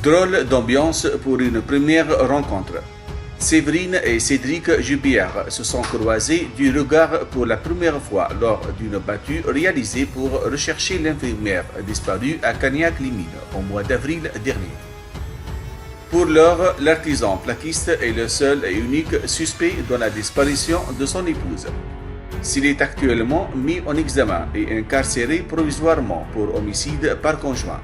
Drôle d'ambiance pour une première rencontre. Séverine et Cédric Jubière se sont croisés du regard pour la première fois lors d'une battue réalisée pour rechercher l'infirmière disparue à Cagnac-les-Mines au mois d'avril dernier. Pour l'heure, l'artisan plaquiste est le seul et unique suspect dans la disparition de son épouse. S'il est actuellement mis en examen et incarcéré provisoirement pour homicide par conjoint,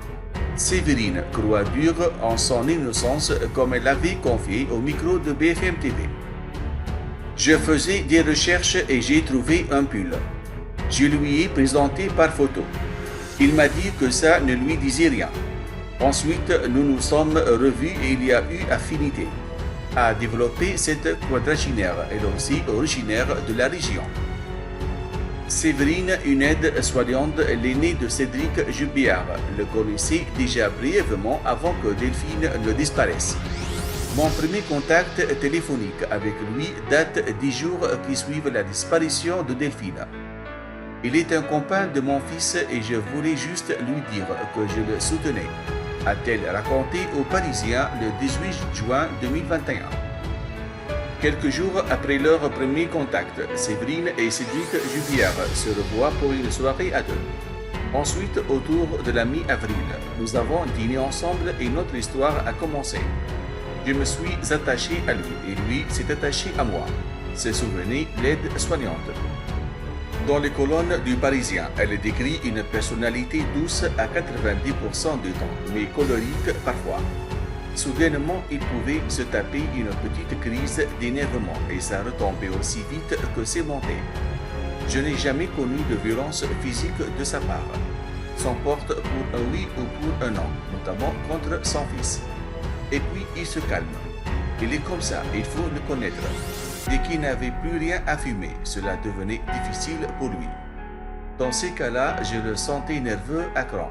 Séverine croit dur en son innocence comme elle l'avait confié au micro de BFM TV. Je faisais des recherches et j'ai trouvé un pull. Je lui ai présenté par photo. Il m'a dit que ça ne lui disait rien. Ensuite, nous nous sommes revus et il y a eu affinité. A développé cette quadragénaire, elle aussi originaire de la région. Séverine, une aide-soignante, l'aînée de Cédric Jubière, le connaissait déjà brièvement avant que Delphine ne disparaisse. Mon premier contact téléphonique avec lui date des jours qui suivent la disparition de Delphine. Il est un copain de mon fils et je voulais juste lui dire que je le soutenais, a-t-elle raconté aux Parisiens le 18 juin 2021. Quelques jours après leur premier contact, Séverine et Cédric Jubière se revoient pour une soirée à deux. Ensuite, autour de la mi-avril, nous avons dîné ensemble et notre histoire a commencé. Je me suis attaché à lui et lui s'est attaché à moi, se souvenait l'aide-soignante. Dans les colonnes du Parisien, elle décrit une personnalité douce à 90% du temps, mais colérique parfois. Soudainement, il pouvait se taper une petite crise d'énervement et ça retombait aussi vite que c'est monté. Je n'ai jamais connu de violence physique de sa part. S'emporte pour un oui ou pour un non, notamment contre son fils. Et puis il se calme. Il est comme ça, il faut le connaître. Dès qu'il n'avait plus rien à fumer, cela devenait difficile pour lui. Dans ces cas-là, je le sentais nerveux à cran.